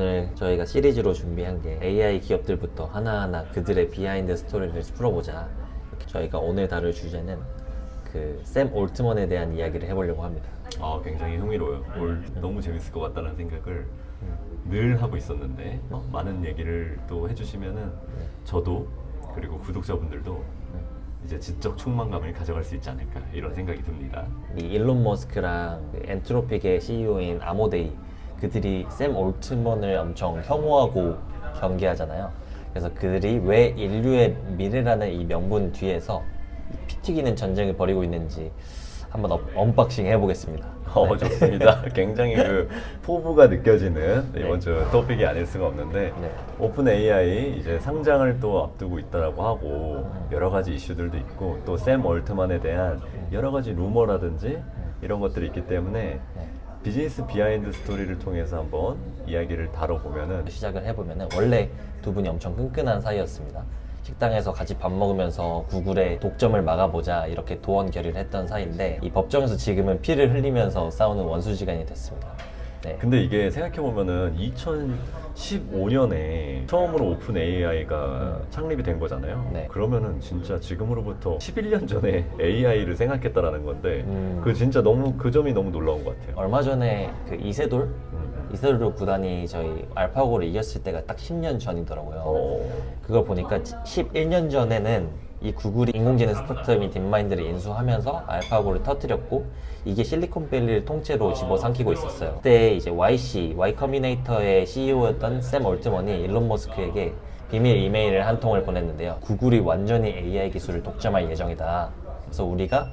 오늘 저희가 시리즈로 준비한 게 AI 기업들부터 하나하나 그들의 비하인드 스토리를 풀어보자. 이렇게 저희가 오늘 다룰 주제는 그 샘 올트먼에 대한 이야기를 해보려고 합니다. 굉장히 흥미로워요. 너무 재밌을 것 같다는 생각을 늘 하고 있었는데 많은 얘기를 또 해주시면은 저도 그리고 구독자분들도 이제 지적 충만감을 가져갈 수 있지 않을까 이런 생각이 듭니다. 이 일론 머스크랑 그 엔트로픽의 CEO인 아모데이, 그들이 샘 올트먼을 엄청 혐오하고 경계하잖아요. 그래서 그들이 왜 인류의 미래라는 이 명분 뒤에서 피 튀기는 전쟁을 벌이고 있는지 한번 언박싱 해보겠습니다. 좋습니다. 굉장히 그 포부가 느껴지는 네. 이번 주 토픽이 아닐 수가 없는데 네. 오픈 AI 이제 상장을 또 앞두고 있다라고 하고 여러 가지 이슈들도 있고 또 샘 올트만에 대한 여러 가지 루머라든지 이런 것들이 있기 때문에 비즈니스 비하인드 스토리를 통해서 한번 이야기를 다뤄보면은 시작을 해보면은 원래 두 분이 엄청 끈끈한 사이였습니다. 식당에서 같이 밥 먹으면서 구글의 독점을 막아보자 이렇게 도원 결의를 했던 사이인데 이 법정에서 지금은 피를 흘리면서 싸우는 원수지간이 됐습니다. 네. 근데 이게 생각해보면은 2015년에 처음으로 오픈 AI가 창립이 된 거잖아요. 네. 그러면은 진짜 지금으로부터 11년 전에 AI를 생각했다라는 건데 그 진짜 그 점이 너무 놀라운 것 같아요. 얼마 전에 그 이세돌 구단이 저희 알파고를 이겼을 때가 딱 10년 전이더라고요. 그걸 보니까 11년 전에는 이 구글이 인공지능 스타트업인 딥마인드를 인수하면서 알파고를 터뜨렸고 이게 실리콘밸리를 통째로 집어삼키고 있었어요. 그때 이제 Y 커미네이터의 CEO였던 샘 올트먼이 일론 머스크에게 비밀 이메일을 한 통을 보냈는데요. 구글이 완전히 AI 기술을 독점할 예정이다. 그래서 우리가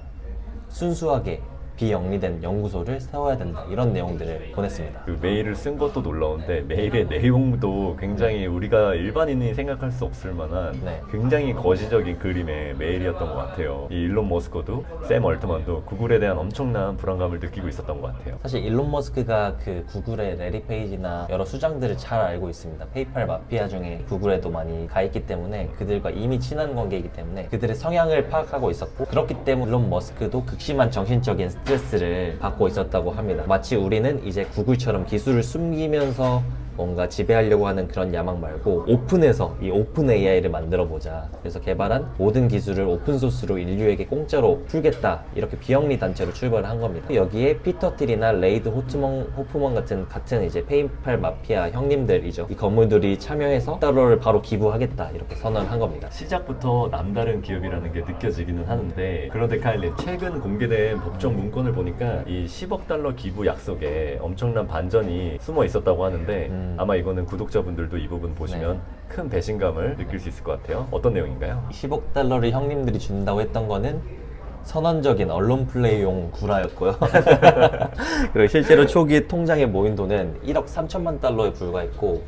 순수하게 비영리된 연구소를 세워야 된다, 이런 내용들을 보냈습니다. 그 메일을 쓴 것도 놀라운데 메일의 내용도 굉장히 우리가 일반인이 생각할 수 없을 만한 네. 굉장히 거시적인 그림의 메일이었던 것 같아요. 이 일론 머스크도 샘 얼트만도 구글에 대한 엄청난 불안감을 느끼고 있었던 것 같아요. 사실 일론 머스크가 그 구글의 레리 페이지나 여러 수장들을 잘 알고 있습니다. 페이팔 마피아 중에 구글에도 많이 가 있기 때문에 그들과 이미 친한 관계이기 때문에 그들의 성향을 파악하고 있었고, 그렇기 때문에 일론 머스크도 극심한 정신적인 스트레스를 받고 있었다고 합니다. 마치 우리는 이제 구글처럼 기술을 숨기면서 뭔가 지배하려고 하는 그런 야망 말고 오픈해서 이 오픈 AI를 만들어 보자. 그래서 개발한 모든 기술을 오픈소스로 인류에게 공짜로 풀겠다, 이렇게 비영리 단체로 출발을 한 겁니다. 여기에 피터 틸이나 레이드 호프먼 같은 이제 페이팔 마피아 형님들이죠. 이 건물들이 참여해서 $100를 바로 기부하겠다, 이렇게 선언을 한 겁니다. 시작부터 남다른 기업이라는 게 느껴지기는 하는데, 그런데 카일린, 최근 공개된 법정 문건을 보니까 이 $10억 기부 약속에 엄청난 반전이 숨어 있었다고 하는데 아마 이거는 구독자분들도 이 부분 보시면 큰 배신감을 느낄 수 있을 것 같아요. 어떤 내용인가요? $10억 형님들이 준다고 했던 거는 선언적인 언론 플레이용 구라였고요. 그리고 실제로 초기 통장에 모인 돈은 $1억 3천만 달러에 불과했고,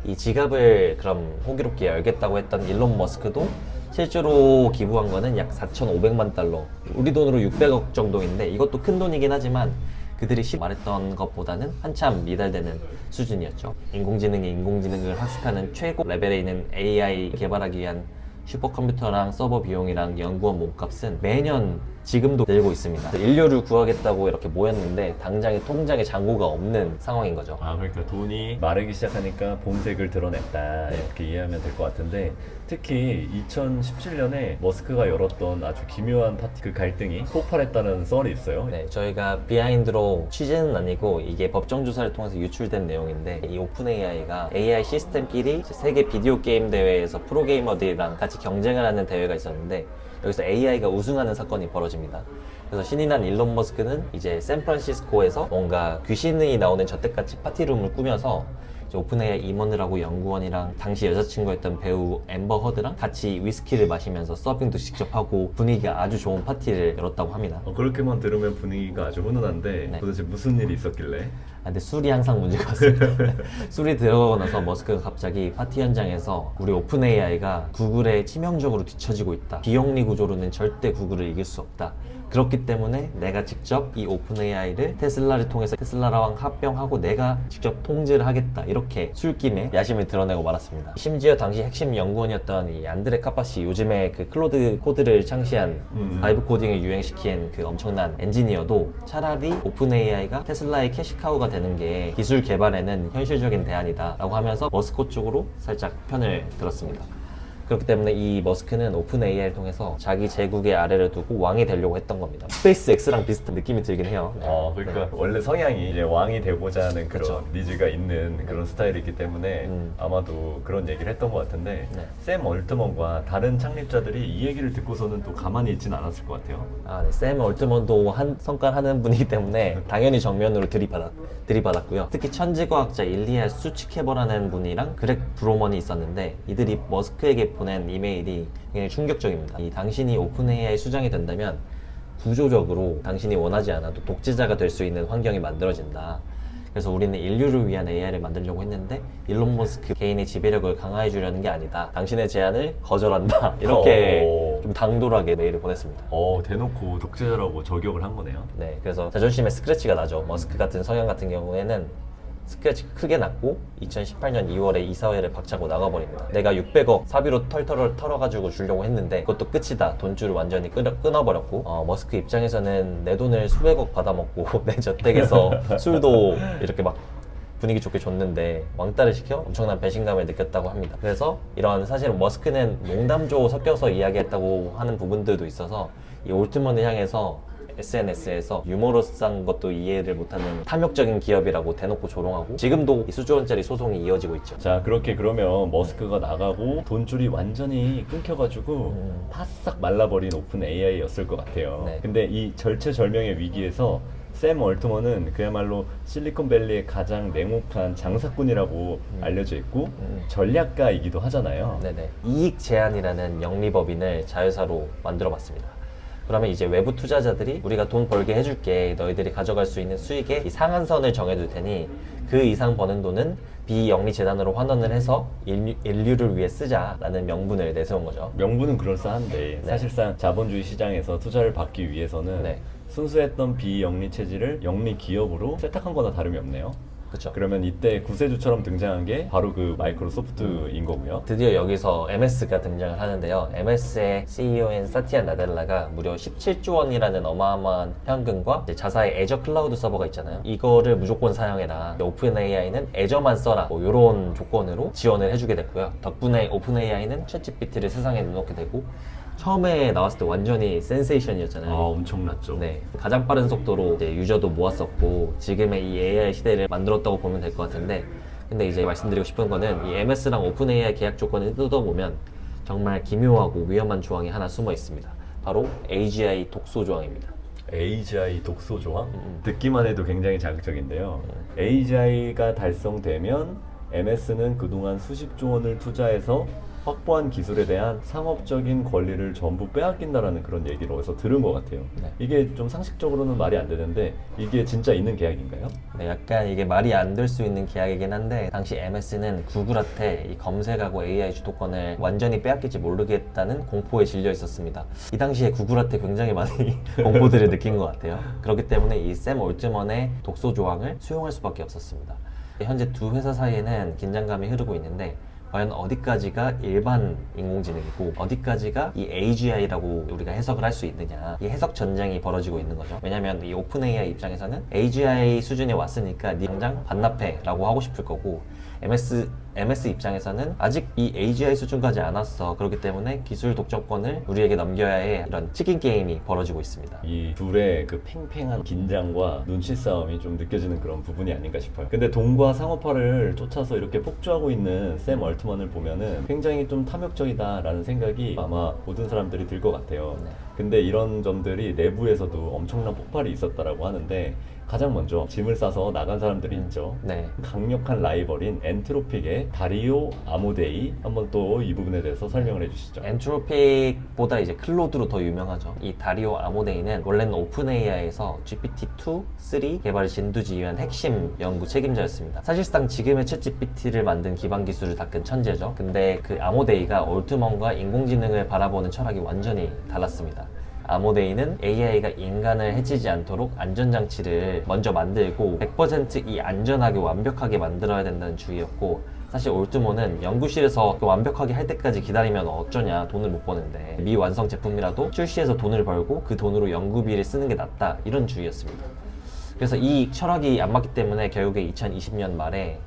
이 지갑을 그럼 호기롭게 열겠다고 했던 일론 머스크도 실제로 기부한 거는 약 4,500만 달러, 우리 돈으로 600억 정도인데 이것도 큰 돈이긴 하지만 그들이 말했던 것보다는 한참 미달되는 수준이었죠. 인공지능이 인공지능을 학습하는 최고 레벨에 있는 AI 개발하기 위한 슈퍼컴퓨터랑 서버 비용이랑 연구원 몸값은 매년 지금도 늘고 있습니다. 인류를 구하겠다고 이렇게 모였는데 당장에 통장에 잔고가 없는 상황인 거죠. 그러니까 돈이 마르기 시작하니까 본색을 드러냈다, 이렇게 이해하면 될 것 같은데, 특히 2017년에 머스크가 열었던 아주 기묘한 파티, 그 갈등이 폭발했다는 썰이 있어요. 네, 저희가 비하인드로, 취재는 아니고 이게 법정 조사를 통해서 유출된 내용인데, 이 오픈 AI가 AI 시스템끼리 세계 비디오 게임 대회에서 프로게이머들이랑 같이 경쟁을 하는 대회가 있었는데 여기서 AI가 우승하는 사건이 벌어집니다. 그래서 신이 난 일론 머스크는 이제 샌프란시스코에서 뭔가 귀신이 나오는 저택같이 파티룸을 꾸며서 오픈 AI 임원들하고 연구원이랑 당시 여자친구였던 배우 앰버 허드랑 같이 위스키를 마시면서 서빙도 직접 하고 분위기가 아주 좋은 파티를 열었다고 합니다. 그렇게만 들으면 분위기가 아주 훈훈한데 도대체 무슨 일이 있었길래? 근데 술이 항상 문제가 왔습니다. 술이 들어가고 나서 머스크가 갑자기 파티 현장에서 우리 오픈 AI가 구글에 치명적으로 뒤처지고 있다, 비영리 구조로는 절대 구글을 이길 수 없다, 그렇기 때문에 내가 직접 이 오픈 AI를 테슬라를 통해서 테슬라랑 합병하고 내가 직접 통제를 하겠다, 이렇게 술김에 야심을 드러내고 말았습니다. 심지어 당시 핵심 연구원이었던 이 안드레 카파시, 요즘에 그 클로드 코드를 창시한 바이브 코딩을 유행시킨 그 엄청난 엔지니어도 차라리 오픈 AI가 테슬라의 캐시카우가 되는 게 기술 개발에는 현실적인 대안이다 라고 하면서 머스크 쪽으로 살짝 편을 들었습니다. 그렇기 때문에 이 머스크는 오픈 AI를 통해서 자기 제국의 아래를 두고 왕이 되려고 했던 겁니다. 스페이스 X랑 비슷한 느낌이 들긴 해요. 네. 그러니까 원래 성향이 이제 왕이 되고자 하는 그런 그쵸. 니즈가 있는 그런 스타일이기 때문에 아마도 그런 얘기를 했던 것 같은데 네. 샘 얼트먼과 다른 창립자들이 이 얘기를 듣고서는 또 가만히 있지는 않았을 것 같아요. 네. 샘 얼트먼도 한 성깔 하는 분이기 때문에 당연히 정면으로 들이받았고요. 특히 천지과학자 일리아 수치케버라는 분이랑 그렉 브로먼이 있었는데 이들이 머스크에게 보낸 이메일이 굉장히 충격적입니다. 당신이 오픈 AI 수장이 된다면 구조적으로 당신이 원하지 않아도 독재자가 될 수 있는 환경이 만들어진다. 그래서 우리는 인류를 위한 AI를 만들려고 했는데 일론 머스크 개인의 지배력을 강화해 주려는 게 아니다. 당신의 제안을 거절한다. 이렇게 좀 당돌하게 메일을 보냈습니다. 대놓고 독재자라고 저격을 한 거네요. 네, 그래서 자존심에 스크래치가 나죠. 머스크 같은 성향 같은 경우에는 스크래치 크게 났고 2018년 2월에 이사회를 박차고 나가버립니다. 내가 600억 사비로 털털을 털어가지고 주려고 했는데 그것도 끝이다. 돈줄을 완전히 끊어버렸고 머스크 입장에서는 내 돈을 수백억 받아먹고 내 저택에서 술도 이렇게 막 분위기 좋게 줬는데 왕따를 시켜 엄청난 배신감을 느꼈다고 합니다. 그래서 이런 사실은 머스크는 농담조 섞여서 이야기했다고 하는 부분들도 있어서 이 올트먼을 향해서 SNS에서 유머러스한 것도 이해를 못하는 탐욕적인 기업이라고 대놓고 조롱하고 지금도 수조 원짜리 소송이 이어지고 있죠. 자, 그렇게 그러면 머스크가 나가고 돈줄이 완전히 끊겨가지고 바싹 말라버린 오픈 AI였을 것 같아요. 네. 근데 이 절체절명의 위기에서 샘 얼트먼은 그야말로 실리콘밸리의 가장 냉혹한 장사꾼이라고 알려져 있고 전략가이기도 하잖아요. 네네. 이익 제한이라는 영리법인을 자회사로 만들어봤습니다. 그러면 이제 외부 투자자들이 우리가 돈 벌게 해줄게, 너희들이 가져갈 수 있는 수익의 이 상한선을 정해둘 테니 그 이상 버는 돈은 비영리 재단으로 환원을 해서 인류를 위해 쓰자라는 명분을 내세운 거죠. 명분은 그럴싸한데 네. 사실상 자본주의 시장에서 투자를 받기 위해서는 네. 순수했던 비영리 체질을 영리 기업으로 세탁한 거나 다름이 없네요. 그렇죠. 그러면 이때 구세주처럼 등장한 게 바로 그 마이크로소프트인 거고요. 드디어 여기서 MS가 등장을 하는데요. MS의 CEO인 사티아 나델라가 무려 17조 원이라는 어마어마한 현금과 이제 자사의 애저 클라우드 서버가 있잖아요. 이거를 무조건 사용해라. 오픈 AI는 애저만 써라. 뭐 이런 조건으로 지원을 해주게 됐고요. 덕분에 오픈 AI는 챗GPT를 세상에 내놓게 되고 처음에 나왔을 때 완전히 센세이션이었잖아요. 엄청났죠. 네, 가장 빠른 속도로 이제 유저도 모았었고 지금의 이 AI 시대를 만들었다고 보면 될 것 같은데 근데 이제 말씀드리고 싶은 거는 이 MS랑 오픈 AI 계약 조건을 뜯어보면 정말 기묘하고 위험한 조항이 하나 숨어 있습니다. 바로 AGI 독소 조항입니다. AGI 독소 조항? 듣기만 해도 굉장히 자극적인데요. AGI가 달성되면 MS는 그동안 수십조 원을 투자해서 확보한 기술에 대한 상업적인 권리를 전부 빼앗긴다라는 그런 얘기를 어디서 들은 것 같아요. 네. 이게 좀 상식적으로는 말이 안 되는데 이게 진짜 있는 계약인가요? 네, 약간 이게 말이 안 될 수 있는 계약이긴 한데 당시 MS는 구글한테 이 검색하고 AI 주도권을 완전히 빼앗길지 모르겠다는 공포에 질려 있었습니다. 이 당시에 구글한테 굉장히 많이 공포들을 느낀 것 같아요. 그렇기 때문에 이 샘 올트먼의 독소 조항을 수용할 수밖에 없었습니다. 현재 두 회사 사이에는 긴장감이 흐르고 있는데 과연 어디까지가 일반 인공지능이고 어디까지가 이 AGI라고 우리가 해석을 할 수 있느냐, 이 해석 전쟁이 벌어지고 있는 거죠. 왜냐면 이 오픈 AI 입장에서는 AGI 수준에 왔으니까 니 당장 반납해 라고 하고 싶을 거고 MS 입장에서는 아직 이 AGI 수준까지 안 왔어. 그렇기 때문에 기술 독점권을 우리에게 넘겨야 해. 이런 치킨 게임이 벌어지고 있습니다. 이 둘의 그 팽팽한 긴장과 눈치 싸움이 좀 느껴지는 그런 부분이 아닌가 싶어요. 근데 돈과 상업화를 쫓아서 이렇게 폭주하고 있는 샘 얼트먼을 보면은 굉장히 좀 탐욕적이다라는 생각이 아마 모든 사람들이 들 것 같아요. 네. 근데 이런 점들이 내부에서도 엄청난 폭발이 있었다라고 하는데 가장 먼저 짐을 싸서 나간 사람들이 있죠. 네. 강력한 라이벌인 엔트로픽의 다리오 아모데이, 한번 또 이 부분에 대해서 설명을 해주시죠. 엔트로픽보다 이제 클로드로 더 유명하죠. 이 다리오 아모데이는 원래는 오픈 AI에서 GPT-2, 3 개발을 진두지휘한 핵심 연구 책임자였습니다. 사실상 지금의 챗 GPT를 만든 기반 기술을 닦은 천재죠. 근데 그 아모데이가 올트먼과 인공지능을 바라보는 철학이 완전히 달랐습니다. 아모데이는 AI가 인간을 해치지 않도록 안전장치를 먼저 만들고 100%이 안전하게 완벽하게 만들어야 된다는 주의였고, 사실 올트몬은 연구실에서 완벽하게 할 때까지 기다리면 어쩌냐, 돈을 못 버는데 미완성 제품이라도 출시해서 돈을 벌고 그 돈으로 연구비를 쓰는 게 낫다, 이런 주의였습니다. 그래서 이 철학이 안 맞기 때문에 결국에 2020년 말에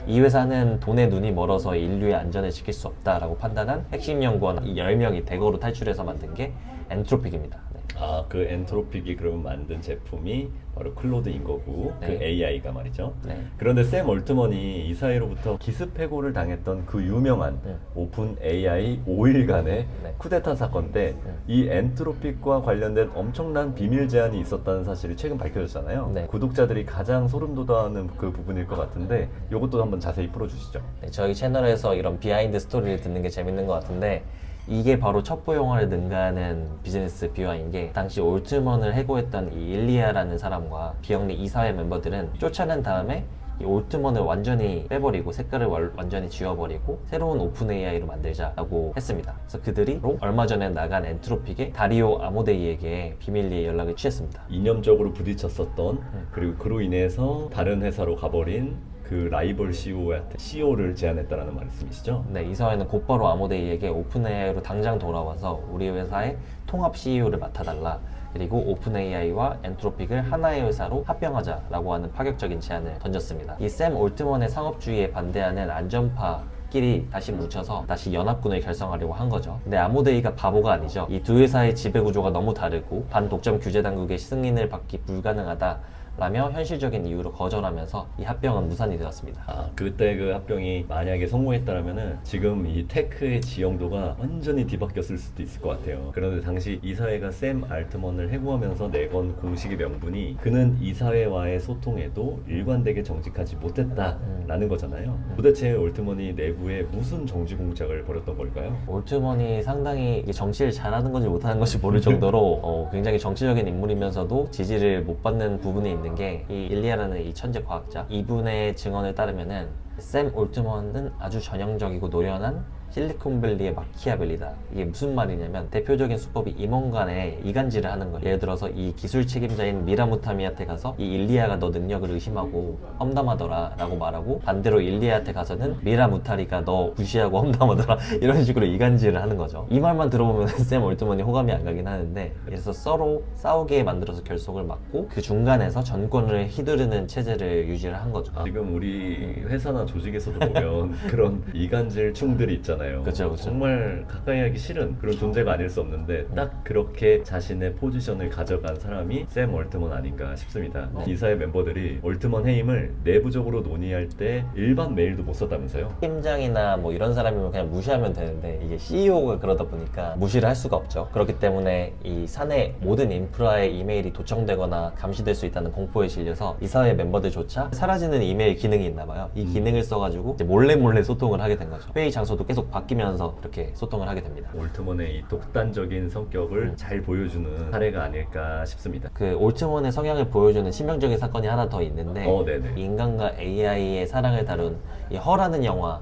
이 회사는 돈에 눈이 멀어서 인류의 안전을 지킬 수 없다라고 판단한 핵심 연구원 10명이 대거로 탈출해서 만든 게 엔트로픽입니다. 네. 아, 그 엔트로픽이 그러면 만든 제품이 바로 클로드인 거고, 네. 그 AI가 말이죠. 네. 그런데 샘 올트먼이 이사회로부터 기습해고를 당했던 그 유명한 네. 오픈 AI 5일간의 네. 쿠데타 사건 때 이 엔트로픽과 관련된 엄청난 비밀 제안이 있었다는 사실이 최근 밝혀졌잖아요. 네. 구독자들이 가장 소름 돋아하는 그 부분일 것 같은데 이것도 한번 자세히 풀어주시죠. 네, 저희 채널에서 이런 비하인드 스토리를 듣는 게 재밌는 것 같은데, 이게 바로 첩보 영화를 능가하는 비즈니스 비화인 게, 당시 올트먼을 해고했던 이 일리아라는 사람과 비영리 이사회 멤버들은 쫓아낸 다음에 이 올트먼을 완전히 빼버리고 색깔을 완전히 지워버리고 새로운 오픈 AI로 만들자라고 했습니다. 그래서 그들이 얼마 전에 나간 엔트로픽의 다리오 아모데이에게 비밀리에 연락을 취했습니다. 이념적으로 부딪혔었던, 그리고 그로 인해서 다른 회사로 가버린 그 라이벌 CEO를 제안했다라는 말씀이시죠? 네, 이사회는 곧바로 아모데이에게 오픈 AI로 당장 돌아와서 우리 회사의 통합 CEO를 맡아달라, 그리고 오픈 AI와 엔트로픽을 하나의 회사로 합병하자라고 하는 파격적인 제안을 던졌습니다. 이 샘 올트먼의 상업주의에 반대하는 안전파끼리 다시 뭉쳐서 다시 연합군을 결성하려고 한 거죠. 근데 아모데이가 바보가 아니죠. 이 두 회사의 지배구조가 너무 다르고 반독점 규제 당국의 승인을 받기 불가능하다 라며 현실적인 이유로 거절하면서 이 합병은 무산이 되었습니다. 아, 그때 그 합병이 만약에 성공했다라면은 지금 이 테크의 지형도가 완전히 뒤바뀌었을 수도 있을 것 같아요. 그런데 당시 이사회가 샘 알트먼을 해고하면서 내건 공식의 명분이 그는 이사회와의 소통에도 일관되게 정직하지 못했다라는 거잖아요. 도대체 올트먼이 내부에 무슨 정치 공작을 벌였던 걸까요? 올트먼이 상당히 이게 정치를 잘하는 건지 못하는 건지 모를 정도로 굉장히 정치적인 인물이면서도 지지를 못 받는 부분이 있는 게, 이 일리아라는 이 천재 과학자, 이분의 증언을 따르면은 샘 올트먼은 아주 전형적이고 노련한 실리콘밸리의 마키아벨리다. 이게 무슨 말이냐면, 대표적인 수법이 임원 간에 이간질을 하는 거예요. 예를 들어서 이 기술 책임자인 미라무타미한테 가서 이 일리아가 너 능력을 의심하고 험담하더라 라고 말하고, 반대로 일리아한테 가서는 미라무타리가 너 무시하고 험담하더라 이런 식으로 이간질을 하는 거죠. 이 말만 들어보면 샘 올트먼이 호감이 안 가긴 하는데, 그래서 서로 싸우게 만들어서 결속을 막고 그 중간에서 전권을 휘두르는 체제를 유지를 한 거죠. 지금 우리 회사나 조직에서도 보면 그런 이간질 충들이 있잖아요. 그쵸. 정말 가까이 하기 싫은 그런 존재가 아닐 수 없는데 딱 그렇게 자신의 포지션을 가져간 사람이 샘 올트먼 아닌가 싶습니다. 이사회 멤버들이 올트먼 해임을 내부적으로 논의할 때 일반 메일도 못 썼다면서요? 팀장이나 뭐 이런 사람이면 그냥 무시하면 되는데, 이게 CEO가 그러다 보니까 무시를 할 수가 없죠. 그렇기 때문에 이 사내 모든 인프라에 이메일이 도청되거나 감시될 수 있다는 공포에 실려서 이사회 멤버들조차 사라지는 이메일 기능이 있나 봐요. 이 기능을 써가지고 이제 몰래 소통을 하게 된 거죠. 회의 장소도 계속 바뀌면서 이렇게 소통을 하게 됩니다. 올트먼의 이 독단적인 성격을 잘 보여주는 사례가 아닐까 싶습니다. 그 올트먼의 성향을 보여주는 치명적인 사건이 하나 더 있는데, 네네. 인간과 AI의 사랑을 다룬 이 허라는 영화,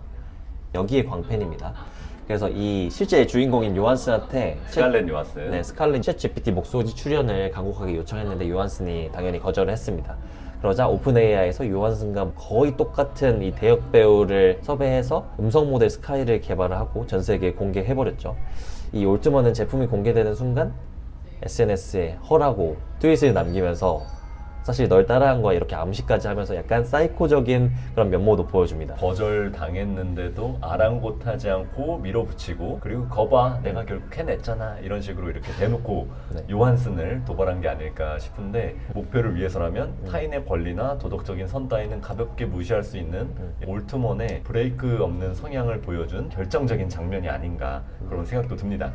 여기에 광팬입니다. 그래서 이 실제 주인공인 요한슨한테 스칼렛 요한슨. 네, 스칼렛 챗 GPT 목소리 출연을 간곡하게 요청했는데 요한슨이 당연히 거절을 했습니다. 그러자 오픈 AI에서 요한슨과 거의 똑같은 이 대역 배우를 섭외해서 음성 모델 스카이를 개발을 하고 전 세계에 공개해버렸죠. 이 올트먼은 제품이 공개되는 순간 SNS에 헐하고 트윗을 남기면서 사실 널 따라한 거야 이렇게 암시까지 하면서 약간 사이코적인 그런 면모도 보여줍니다. 거절 당했는데도 아랑곳하지 않고 밀어붙이고, 그리고 거봐 내가 결국 해냈잖아 이런 식으로 이렇게 대놓고 네. 요한슨을 도발한 게 아닐까 싶은데, 목표를 위해서라면 타인의 권리나 도덕적인 선 따위는 가볍게 무시할 수 있는 올트먼의 브레이크 없는 성향을 보여준 결정적인 장면이 아닌가 그런 생각도 듭니다.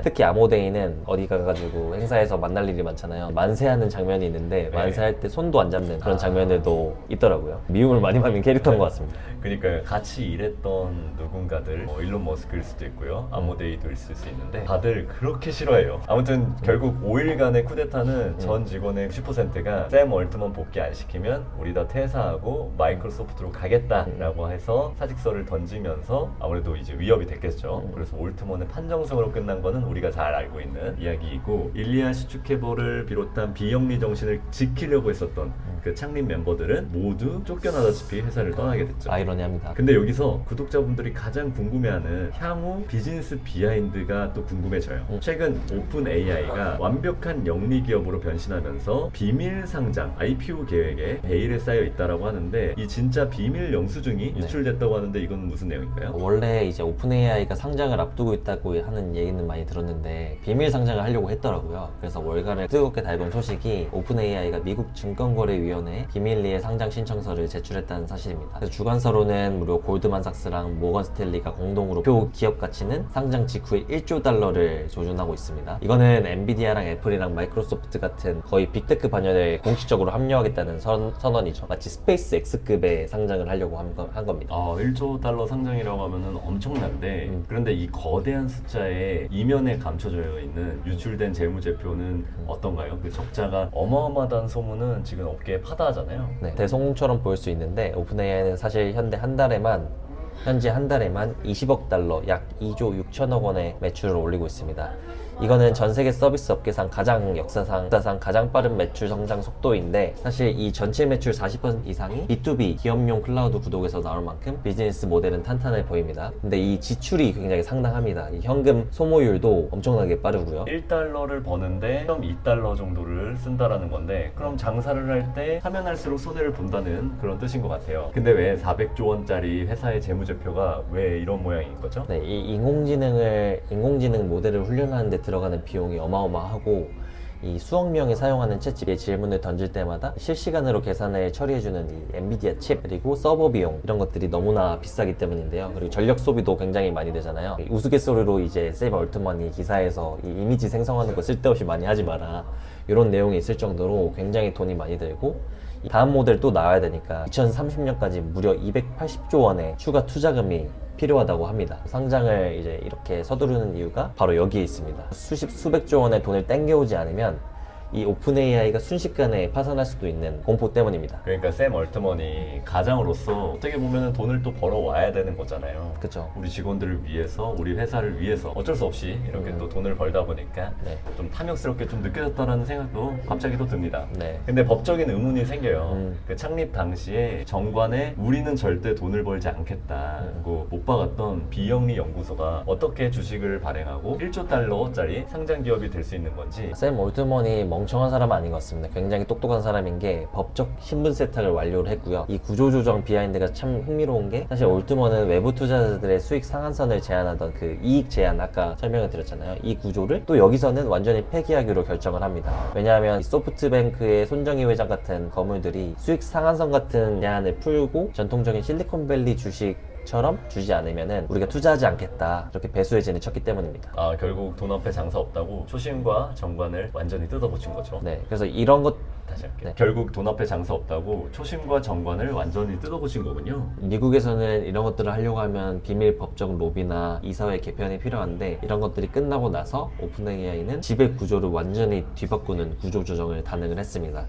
특히 아모데이는 어디 가가지고 행사에서 만날 일이 많잖아요. 만세하는 장면이 있는데 만세할 때 손도 안 잡는 그런 장면들도 있더라고요. 미움을 많이 받는 캐릭터인 것 같습니다. 그러니까 같이 일했던 누군가들, 일론 머스크일 수도 있고요, 아모데이도 있을 수 있는데 다들 그렇게 싫어해요. 아무튼 결국 5일간의 쿠데타는 전 직원의 90%가 샘 얼트먼 복귀 안 시키면 우리 다 퇴사하고 마이크로소프트로 가겠다라고 해서 사직서를 던지면서 아무래도 이제 위협이 됐겠죠. 그래서 올트먼의 판정승으로 끝난 거는 우리가 잘 알고 있는 이야기이고, 일리아 슈츠케버를 비롯한 비영리 정신을 지키려고 했었던 그 창립 멤버들은 모두 쫓겨나다시피 회사를 떠나게 됐죠. 아이러니합니다. 근데 여기서 구독자분들이 가장 궁금해하는 향후 비즈니스 비하인드가 또 궁금해져요. 최근 오픈 AI가 완벽한 영리 기업으로 변신하면서 비밀 상장 IPO 계획에 베일에 쌓여 있다라고 하는데, 이 진짜 비밀 영수증이 유출됐다고 하는데 이건 무슨 내용인가요? 원래 이제 오픈 AI가 상장을 앞두고 있다고 하는 얘기는 많이 들었는데 비밀 상장을 하려고 했더라고요. 그래서 월간을 뜨겁게 달군 소식이 오픈 AI가 미국 증권거래위원회에 비밀리에 상장 신청서를 제출했다는 사실입니다. 그래서 주관서로는 무려 골드만삭스랑 모건 스탠리가 공동으로 표 기업 가치는 상장 직후에 1조 달러를 조준하고 있습니다. 이거는 엔비디아랑 애플이랑 마이크로소프트 같은 거의 빅테크 반열에 공식적으로 합류하겠다는 선언이죠. 마치 스페이스 X급의 상장을 하려고 한 겁니다. 1조 달러 상장이라고 하면은 엄청난데, 그런데 이 거대한 숫자에 이면에 감춰져 있는 유출된 재무제표는 어떤가요? 그 적자가 어마어마하다는 소문은 지금 업계에 파다하잖아요. 네, 대성공처럼 보일 수 있는데 오픈 AI는 사실 현재 한 달에만 20억 달러, 약 2조 6천억 원의 매출을 올리고 있습니다. 이거는 전 세계 서비스 업계상 역사상 가장 빠른 매출 성장 속도인데, 사실 이 전체 매출 40% 이상이 B2B 기업용 클라우드 구독에서 나올 만큼 비즈니스 모델은 탄탄해 보입니다. 근데 이 지출이 굉장히 상당합니다. 이 현금 소모율도 엄청나게 빠르고요. 1달러를 버는데 1.2달러 정도를 쓴다라는 건데, 그럼 장사를 할 때 하면 할수록 손해를 본다는 그런 뜻인 것 같아요. 근데 왜 400조 원짜리 회사의 재무제표가 왜 이런 모양인 거죠? 네, 이 인공지능 모델을 훈련하는 데 들어가는 비용이 어마어마하고, 이 수억 명이 사용하는 챗GPT의 질문을 던질 때마다 실시간으로 계산을 처리해주는 이 엔비디아 칩, 그리고 서버 비용, 이런 것들이 너무나 비싸기 때문인데요. 그리고 전력 소비도 굉장히 많이 되잖아요. 우스갯소리로 이제 샘 얼트먼이 기사에서 이 이미지 생성하는 거 쓸데없이 많이 하지 마라, 이런 내용이 있을 정도로 굉장히 돈이 많이 들고, 다음 모델 또 나와야 되니까 2030년까지 무려 280조 원의 추가 투자금이 필요하다고 합니다. 상장을 이제 이렇게 서두르는 이유가 바로 여기에 있습니다. 수백조 원의 돈을 땡겨오지 않으면 이 오픈 AI가 순식간에 파산할 수도 있는 공포 때문입니다. 그러니까 샘 얼트먼이 가장으로서 어떻게 보면 돈을 또 벌어와야 되는 거잖아요. 그쵸. 우리 직원들을 위해서, 우리 회사를 위해서 어쩔 수 없이 이렇게 또 돈을 벌다 보니까 좀 탐욕스럽게 좀 느껴졌다라는 생각도 갑자기 또 듭니다. 네. 근데 법적인 의문이 생겨요. 그 창립 당시에 정관에 우리는 절대 돈을 벌지 않겠다고 못 박았던 비영리 연구소가 어떻게 주식을 발행하고 1조 달러짜리 상장 기업이 될 수 있는 건지. 샘 올트먼이 멍청한 사람은 아닌 것 같습니다. 굉장히 똑똑한 사람인 게 법적 신분 세탁을 완료를 했고요. 이 구조조정 비하인드가 참 흥미로운 게, 사실 올트먼은 외부 투자자들의 수익 상한선을 제한하던 그 이익 제한, 아까 설명을 드렸잖아요. 이 구조를 또 여기서는 완전히 폐기하기로 결정을 합니다. 왜냐하면 이 소프트뱅크의 손정희 회장 같은 거물들이 수익 상한선 같은 제한을 풀고 전통적인 실리콘밸리 주식처럼 주지 않으면은 우리가 투자하지 않겠다, 이렇게 배수의 진을 쳤기 때문입니다. 결국 돈 앞에 장사 없다고 초심과 정관을 완전히 뜯어고친 거죠. 네, 그래서 이런 것 다시 할게요. 네. 결국 돈 앞에 장사 없다고 초심과 정관을 완전히 뜯어고친 거군요. 미국에서는 이런 것들을 하려고 하면 비밀 법적 로비나 이사회 개편이 필요한데, 이런 것들이 끝나고 나서 오픈 AI는 지배 구조를 완전히 뒤바꾸는 구조 조정을 단행을 했습니다.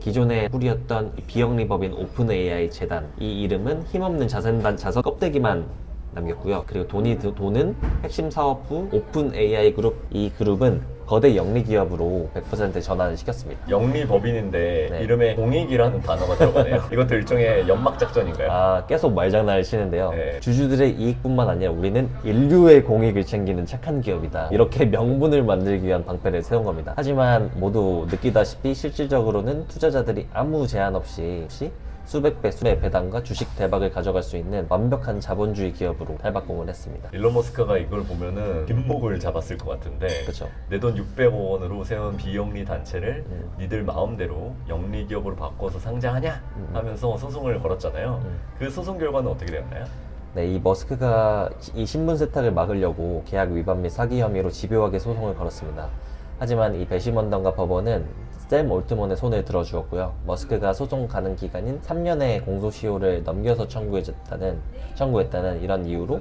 기존에 뿌리였던 비영리법인 오픈 AI 재단, 이 이름은 힘없는 자선 껍데기만 남겼고요. 그리고 돈은 핵심 사업부 오픈 AI 그룹, 이 그룹은 거대 영리 기업으로 100% 전환을 시켰습니다. 영리법인인데 네. 이름에 공익이라는 단어가 들어가네요. 이것도 일종의 연막 작전인가요? 계속 말장난을 치는데요. 네. 주주들의 이익뿐만 아니라 우리는 인류의 공익을 챙기는 착한 기업이다, 이렇게 명분을 만들기 위한 방패를 세운 겁니다. 하지만 모두 느끼다시피 실질적으로는 투자자들이 아무 제한 없이 수백 배, 수백 배당과 주식 대박을 가져갈 수 있는 완벽한 자본주의 기업으로 탈바꿈을 했습니다. 일론 머스크가 이걸 보면은 뒷목을 잡았을 것 같은데, 그쵸. 내 돈 600억 원으로 세운 비영리 단체를 니들 마음대로 영리 기업으로 바꿔서 상장하냐 하면서 소송을 걸었잖아요. 그 소송 결과는 어떻게 되었나요? 네, 이 머스크가 이 신분 세탁을 막으려고 계약 위반 및 사기 혐의로 집요하게 소송을 걸었습니다. 하지만 이 배심원단과 법원은 샘 올트먼의 손을 들어주었고요. 머스크가 소송 가능 기간인 3년의 공소시효를 넘겨서 청구했다는 이런 이유로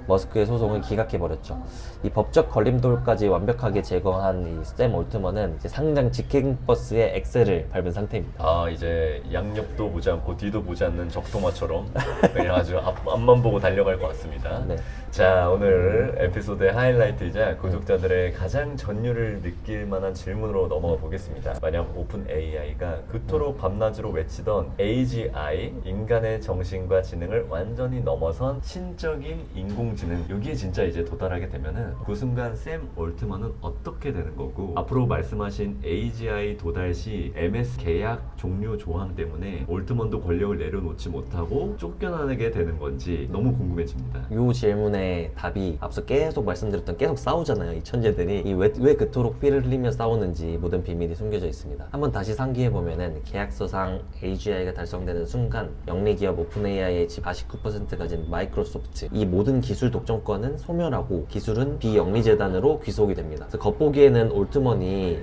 머스크의 소송을 기각해버렸죠. 이 법적 걸림돌까지 완벽하게 제거한 이 샘 올트먼은 이제 상장 직행버스의 엑셀을 밟은 상태입니다. 아, 이제 양옆도 보지 않고 뒤도 보지 않는 적토마처럼 그냥 아주 앞만 보고 달려갈 것 같습니다. 네. 자, 오늘 에피소드의 하이라이트이자 구독자들의 가장 전율을 느낄 만한 질문으로 넘어가 보겠습니다. 만약 오픈 AI가 그토록 밤낮으로 외치던 AGI, 인간의 정신과 지능을 완전히 넘어선 신적인 인공지능, 여기에 진짜 이제 도달하게 되면은 그 순간 샘 올트먼은 어떻게 되는 거고, 앞으로 말씀하신 AGI 도달 시 MS 계약 종료 조항 때문에 올트먼도 권력을 내려놓지 못하고 쫓겨나게 되는 건지 너무 궁금해집니다. 이 질문의 답이 앞서 계속 말씀드렸던, 계속 싸우잖아요. 이 천재들이 왜 그토록 피를 흘리며 싸우는지 모든 비밀이 숨겨져 있습니다. 한번 다시 상기해보면은 계약서상 AGI가 달성되는 순간 영리기업 오픈AI의 49% 가진 마이크로소프트, 이 모든 기술 독점권은 소멸하고 기술은 비영리재단으로 귀속이 됩니다. 그래서 겉보기에는 올트먼의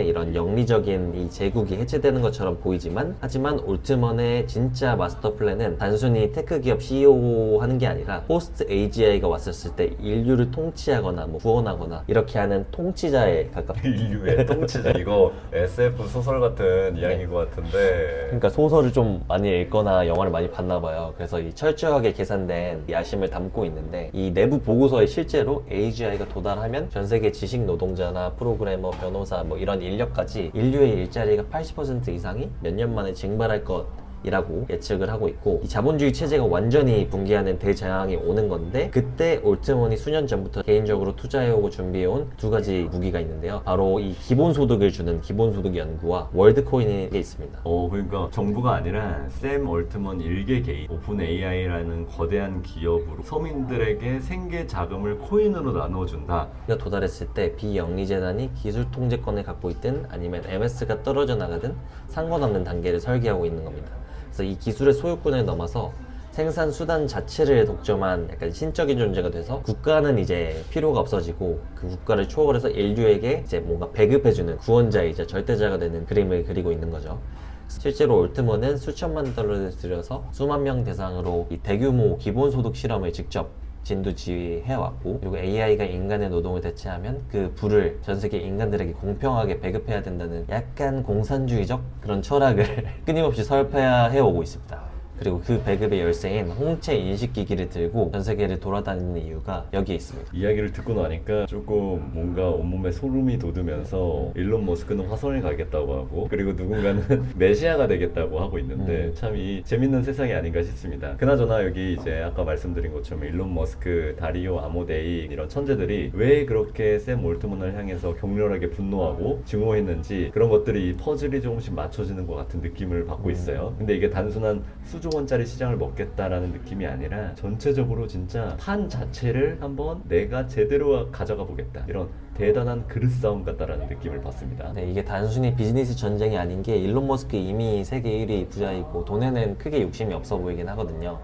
이런 영리적인 이 제국이 해체되는 것처럼 보이지만, 하지만 올트먼의 진짜 마스터 플랜은 단순히 테크 기업 CEO 하는 게 아니라 포스트 AGI가 왔었을 때 인류를 통치하거나 구원하거나 이렇게 하는 통치자에 가깝다. 인류의 통치자. 이거 SF 소설 같은 이야기인 것 같은데. 그러니까 소설을 좀 많이 읽거나 영화를 많이 봤나 봐요. 그래서 이 철저하게 계산된 야심을 담고 있는데, 이 내부 보고서에 실제로 AGI가 도달하면 전 세계 지식 노동자나 프로그래머, 변호사 이런 인력까지 인류의 일자리가 80% 이상이 몇 년 만에 증발할 것이라고 예측을 하고 있고, 이 자본주의 체제가 완전히 붕괴하는 대재앙이 오는 건데, 그때 올트먼이 수년 전부터 개인적으로 투자해오고 준비해온 두 가지 무기가 있는데요. 바로 이 기본소득을 주는 기본소득 연구와 월드코인이 있습니다. 그러니까 정부가 아니라 샘 올트먼 일개 개인, 오픈 AI라는 거대한 기업으로 서민들에게 생계 자금을 코인으로 나눠준다. 가 도달했을 때 비영리재단이 기술 통제권을 갖고 있든 아니면 MS가 떨어져 나가든 상관없는 단계를 설계하고 있는 겁니다. 그래서 이 기술의 소유권을 넘어서 생산 수단 자체를 독점한 약간 신적인 존재가 돼서 국가는 이제 필요가 없어지고, 그 국가를 초월해서 인류에게 이제 뭔가 배급해주는 구원자이자 절대자가 되는 그림을 그리고 있는 거죠. 실제로 올트먼은 수천만 달러를 들여서 수만 명 대상으로 이 대규모 기본소득 실험을 직접 진두지휘해왔고, 그리고 AI가 인간의 노동을 대체하면 그 부를 전 세계 인간들에게 공평하게 배급해야 된다는 약간 공산주의적 그런 철학을 끊임없이 설파해오고 있습니다. 그리고 그 배급의 열쇠인 홍채 인식기기를 들고 전 세계를 돌아다니는 이유가 여기에 있습니다. 이야기를 듣고 나니까 조금 뭔가 온몸에 소름이 돋으면서, 일론 머스크는 화성에 가겠다고 하고, 그리고 누군가는 메시아가 되겠다고 하고 있는데 참 이 재밌는 세상이 아닌가 싶습니다. 그나저나 여기 이제 아까 말씀드린 것처럼 일론 머스크, 다리오 아모데이 이런 천재들이 왜 그렇게 샘 올트먼을 향해서 격렬하게 분노하고 증오했는지, 그런 것들이 퍼즐이 조금씩 맞춰지는 것 같은 느낌을 받고 있어요. 근데 이게 단순한 수조 원짜리 시장을 먹겠다라는 느낌이 아니라 전체적으로 진짜 판 자체를 한번 내가 제대로 가져가 보겠다, 이런 대단한 그릇 싸움 같다라는 느낌을 받습니다. 네, 이게 단순히 비즈니스 전쟁이 아닌 게, 일론 머스크 이미 세계 1위 부자이고 돈에는 크게 욕심이 없어 보이긴 하거든요.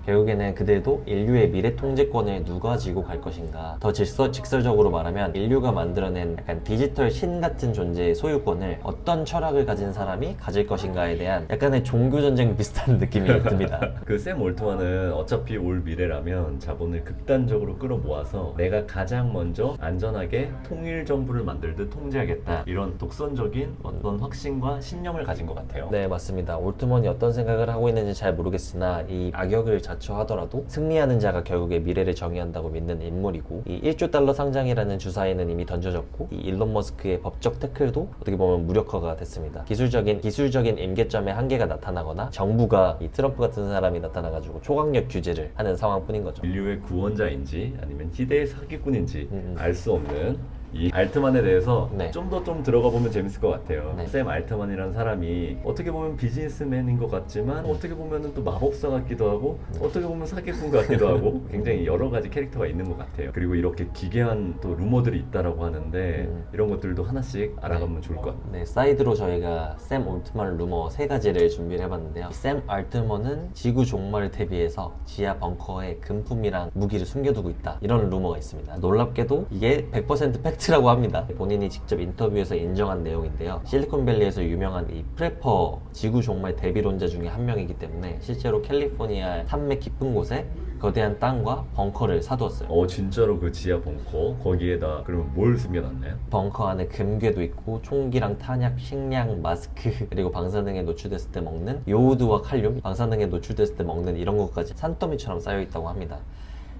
결국에는 그들도 인류의 미래 통제권을 누가 쥐고 갈 것인가, 더 직설적으로 말하면 인류가 만들어낸 약간 디지털 신 같은 존재의 소유권을 어떤 철학을 가진 사람이 가질 것인가에 대한 약간의 종교전쟁 비슷한 느낌이 듭니다. 그 샘 올트먼은 어차피 올 미래라면 자본을 극단적으로 끌어모아서 내가 가장 먼저 안전하게 통일 정부를 만들듯 통제하겠다, 이런 독선적인 어떤 확신과 신념을 가진 것 같아요. 네, 맞습니다. 올트먼이 어떤 생각을 하고 있는지 잘 모르겠으나 이 악역을 자처하더라도 승리하는 자가 결국에 미래를 정의한다고 믿는 인물이고, 이 1조 달러 상장이라는 주사위는 이미 던져졌고, 이 일론 머스크의 법적 태클도 어떻게 보면 무력화가 됐습니다. 기술적인 임계점에 한계가 나타나거나 정부가 이 트럼프 같은 사람이 나타나가지고 초강력 규제를 하는 상황뿐인 거죠. 인류의 구원자인지 아니면 희대의 사기꾼인지 알 수 없는 이 알트만에 대해서 네. 좀 더 들어가 보면 재밌을 것 같아요. 네. 샘 알트만이라는 사람이 어떻게 보면 비즈니스맨인 것 같지만 어떻게 보면 또 마법사 같기도 하고 어떻게 보면 사기꾼 같기도 하고 굉장히 여러 가지 캐릭터가 있는 것 같아요. 그리고 이렇게 기괴한 또 루머들이 있다라고 하는데 이런 것들도 하나씩 알아가면 좋을 것 같아요. 네, 사이드로 저희가 샘 올트먼 루머 3가지를 준비를 해봤는데요. 샘 올트먼은 지구 종말을 대비해서 지하 벙커에 금품이랑 무기를 숨겨두고 있다, 이런 루머가 있습니다. 놀랍게도 이게 100% 팩트라고 합니다. 본인이 직접 인터뷰에서 인정한 내용인데요. 실리콘밸리에서 유명한 이 프레퍼 지구 종말 대비론자 중에 한 명이기 때문에 실제로 캘리포니아 산맥 깊은 곳에 거대한 땅과 벙커를 사두었어요. 진짜로 그 지하 벙커 거기에다 그러면 뭘 숨겨놨나요? 벙커 안에 금괴도 있고 총기랑 탄약, 식량, 마스크 그리고 방사능에 노출됐을 때 먹는 요오드와 칼륨, 방사능에 노출됐을 때 먹는 이런 것까지 산더미처럼 쌓여 있다고 합니다.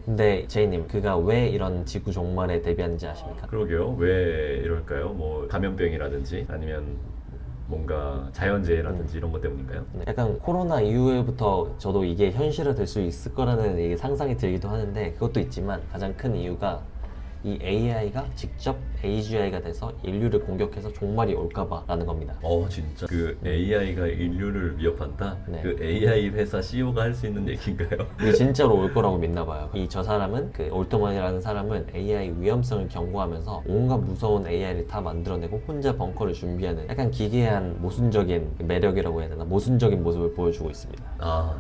근데 제이님, 그가 왜 이런 지구 종말에 대비하는지 아십니까? 그러게요. 왜 이럴까요? 뭐 감염병이라든지 아니면 뭔가 자연재해라든지 이런 것 때문인가요? 약간 코로나 이후부터 저도 이게 현실화될 수 있을 거라는 이게 상상이 들기도 하는데, 그것도 있지만 가장 큰 이유가 이 AI가 직접 AGI가 돼서 인류를 공격해서 종말이 올까봐 라는 겁니다. 진짜 그 AI가 인류를 위협한다? 네. 그 AI 회사 CEO가 할 수 있는 얘기인가요? 이게 진짜로 올 거라고 믿나 봐요. 저 사람은, 그 올트먼이라는 사람은 AI 위험성을 경고하면서 온갖 무서운 AI를 다 만들어내고 혼자 벙커를 준비하는 약간 기괴한 모순적인 매력이라고 해야 되나? 모순적인 모습을 보여주고 있습니다.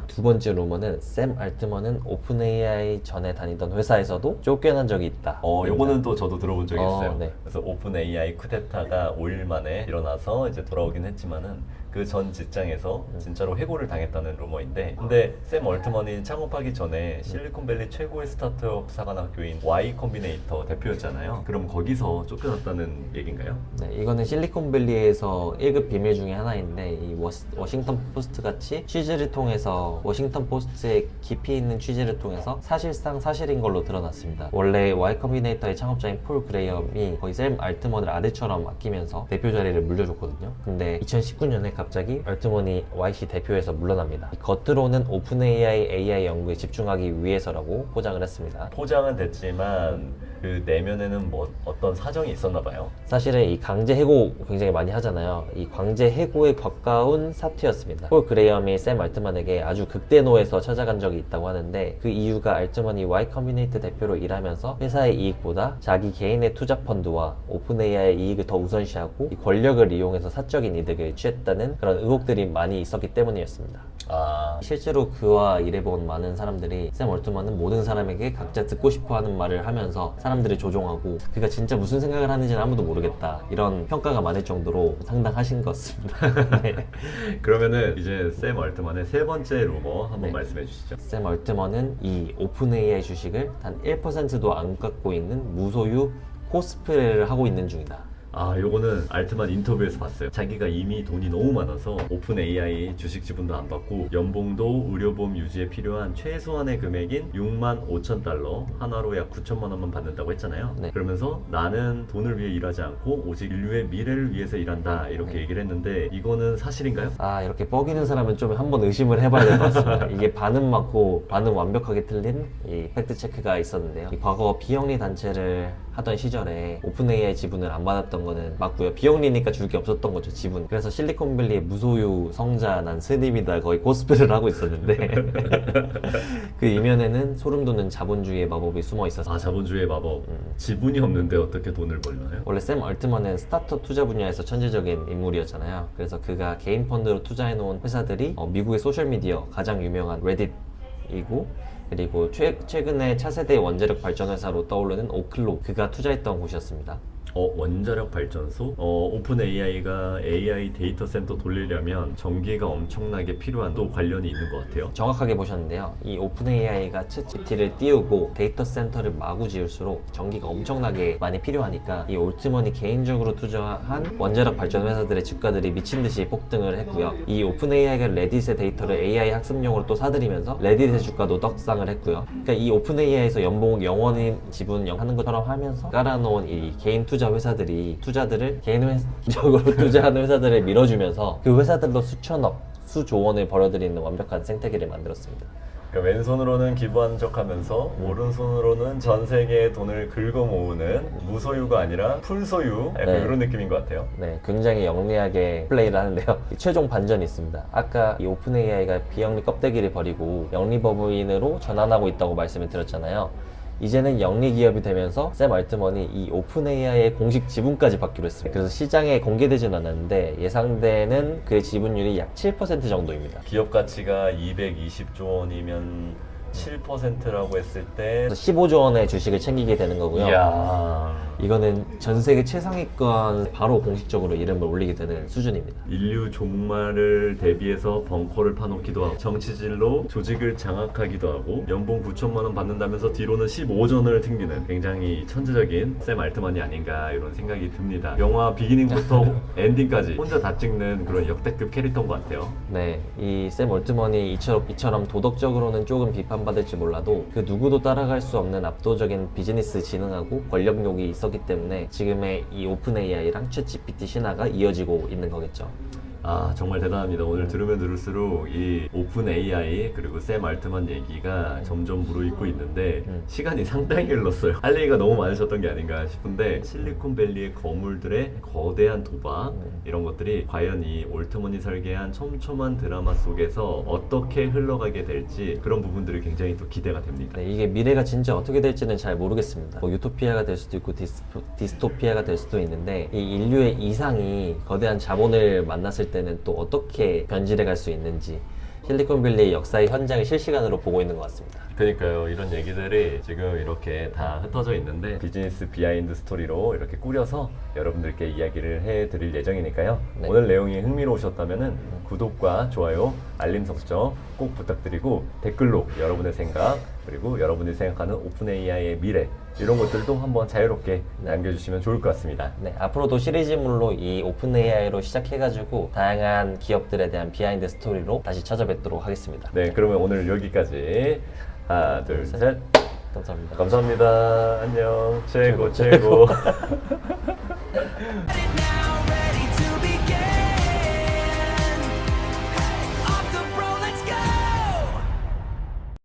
두 번째 루머는 샘 알트먼은 오픈 AI 전에 다니던 회사에서도 쫓겨난 적이 있다. 요거는 또 저도 들어본 적이 있어요. 네. 그래서 오픈 AI 쿠데타가 5일 만에 일어나서 이제 돌아오긴 했지만은 그 전 직장에서 진짜로 해고를 당했다는 루머인데, 근데 샘 얼트먼이 창업하기 전에 실리콘밸리 최고의 스타트업 사관학교인 Y 컴비네이터 대표였잖아요. 그럼 거기서 쫓겨났다는 얘기인가요? 네, 이거는 실리콘밸리에서 1급 비밀 중에 하나인데, 이 워싱턴 포스트 같이 취재를 통해서, 워싱턴 포스트의 깊이 있는 취재를 통해서 사실상 사실인 걸로 드러났습니다. 원래 Y 컴비네이터의 창업자인 폴 그레이엄이 거의 샘 알트먼을 아들처럼 아끼면서 대표 자리를 물려줬거든요. 근데 2019년에 갑자기 알트먼이 YC 대표에서 물러납니다. 겉으로는 오픈 AI 연구에 집중하기 위해서라고 포장을 했습니다. 포장은 됐지만 그 내면에는 뭐 어떤 사정이 있었나 봐요. 사실은 이 강제 해고 굉장히 많이 하잖아요. 이 강제 해고에 가까운 사태였습니다. 폴 그레이엄이 샘 알트먼에게 아주 극대노에서 찾아간 적이 있다고 하는데, 그 이유가 알트먼이 Y 커뮤니티 대표로 일하면서 회사의 이익보다 자기 개인의 투자 펀드와 오픈 AI의 이익을 더 우선시하고 이 권력을 이용해서 사적인 이득을 취했다는 그런 의혹들이 많이 있었기 때문이었습니다. 실제로 그와 일해본 많은 사람들이 샘 얼트먼은 모든 사람에게 각자 듣고 싶어하는 말을 하면서 사람들을 조종하고 그가 진짜 무슨 생각을 하는지는 아무도 모르겠다, 이런 평가가 많을 정도로 상당하신 것 같습니다. 네. 그러면은 이제 샘 얼트먼의 세 번째 루머 한번 네. 말씀해 주시죠. 샘 얼트먼은 이 오픈 AI 주식을 단 1%도 안 갖고 있는 무소유 코스프레를 하고 있는 중이다. 요거는 알트만 인터뷰에서 봤어요. 자기가 이미 돈이 너무 많아서 오픈 AI 주식 지분도 안 받고 연봉도 의료보험 유지에 필요한 최소한의 금액인 65,000달러, 한화로 약 9천만 원만 받는다고 했잖아요. 네. 그러면서 나는 돈을 위해 일하지 않고 오직 인류의 미래를 위해서 일한다, 이렇게 얘기를 했는데 이거는 사실인가요? 이렇게 뻐기는 사람은 좀 한번 의심을 해봐야 될 것 같습니다. 이게 반은 맞고 반은 완벽하게 틀린 이 팩트 체크가 있었는데요. 이 과거 비영리 단체를 하던 시절에 오픈 AI 지분을 안 받았던 거는 맞고요. 비영리니까 줄 게 없었던 거죠, 지분. 그래서 실리콘밸리의 무소유 성자 난 스님이다 거의 코스프레를 하고 있었는데 그 이면에는 소름 돋는 자본주의의 마법이 숨어 있었어요. 자본주의의 마법. 지분이 없는데 어떻게 돈을 벌나요? 원래 샘 얼트먼은 스타트업 투자 분야에서 천재적인 인물이었잖아요. 그래서 그가 개인 펀드로 투자해놓은 회사들이 미국의 소셜미디어 가장 유명한 레딧이고, 그리고 최근에 차세대 원자력 발전 회사로 떠오르는 오클로, 그가 투자했던 곳이었습니다. 원자력 발전소? 오픈 AI가 AI 데이터 센터 돌리려면 전기가 엄청나게 필요한 또 관련이 있는 것 같아요. 정확하게 보셨는데요. 이 오픈 AI가 챗GPT를 띄우고 데이터 센터를 마구 지을수록 전기가 엄청나게 많이 필요하니까 이 올트먼이 개인적으로 투자한 원자력 발전 회사들의 주가들이 미친 듯이 폭등을 했고요. 이 오픈 AI가 레딧의 데이터를 AI 학습용으로 또 사들이면서 레딧의 주가도 떡상을 했고요. 그러니까 이 오픈 AI에서 연봉 영원히 지분하는 것처럼 하면서 깔아놓은 이 개인 투자 회사들이 투자들을 개인적으로 투자하는 회사들을 밀어주면서 그 회사들로 수천억, 수조 원을 벌어들이는 완벽한 생태계를 만들었습니다. 그러니까 왼손으로는 기부한 척하면서 오른손으로는 전 세계의 돈을 긁어 모으는 무소유가 아니라 풀소유, 약간 네. 이런 느낌인 것 같아요. 네, 굉장히 영리하게 플레이를 하는데요. 최종 반전이 있습니다. 아까 이 오픈 AI가 비영리 껍데기를 버리고 영리 법인으로 전환하고 있다고 말씀을 드렸잖아요. 이제는 영리 기업이 되면서 샘 알트먼이 이 오픈 AI의 공식 지분까지 받기로 했습니다. 그래서 시장에 공개되진 않았는데 예상되는 그의 지분율이 약 7% 정도입니다. 기업 가치가 220조 원이면 7%라고 했을 때 15조 원의 주식을 챙기게 되는 거고요. 이야. 이거는 전 세계 최상위권 바로 공식적으로 이름을 올리게 되는 수준입니다. 인류 종말을 대비해서 벙커를 파놓기도 하고 정치질로 조직을 장악하기도 하고 연봉 9천만 원 받는다면서 뒤로는 15전을 튕기는 굉장히 천재적인 샘 알트만이 아닌가 이런 생각이 듭니다. 영화 비기닝부터 엔딩까지 혼자 다 찍는 그런 역대급 캐릭터인 것 같아요. 네, 이 샘 올트먼이 이처럼 도덕적으로는 조금 비판받을지 몰라도 그 누구도 따라갈 수 없는 압도적인 비즈니스 지능하고 권력욕이 있었기 때문에 지금의 이 오픈 AI랑 챗 GPT 신화가 이어지고 있는 거겠죠. 아 정말 대단합니다. 오늘 들으면 들을수록 이 오픈 AI 그리고 샘 알트만 얘기가 점점 무르익고 있는데 시간이 상당히 흘렀어요. 할 얘기가 너무 많으셨던 게 아닌가 싶은데 실리콘밸리의 거물들의 거대한 도박 이런 것들이 과연 이 올트먼이 설계한 촘촘한 드라마 속에서 어떻게 흘러가게 될지 그런 부분들이 굉장히 또 기대가 됩니다. 네, 이게 미래가 진짜 어떻게 될지는 잘 모르겠습니다. 뭐 유토피아가 될 수도 있고 디스토피아가 될 수도 있는데 이 인류의 이상이 거대한 자본을 만났을 때는 또 어떻게 변질해 갈 수 있는지 실리콘밸리의 역사의 현장을 실시간으로 보고 있는 것 같습니다. 그러니까요. 이런 얘기들이 지금 이렇게 다 흩어져 있는데 비즈니스 비하인드 스토리로 이렇게 꾸려서 여러분들께 이야기를 해드릴 예정이니까요. 네. 오늘 내용이 흥미로우셨다면 구독과 좋아요, 알림 설정 꼭 부탁드리고 댓글로 여러분의 생각 그리고 여러분이 생각하는 오픈 AI의 미래 이런 것들도 한번 자유롭게 남겨주시면 좋을 것 같습니다. 네, 앞으로도 시리즈물로 이 오픈 AI로 시작해가지고 다양한 기업들에 대한 비하인드 스토리로 다시 찾아뵙도록 하겠습니다. 네, 그러면 오늘 여기까지 하나, 둘, 셋. 감사합니다. 감사합니다. 안녕. 최고.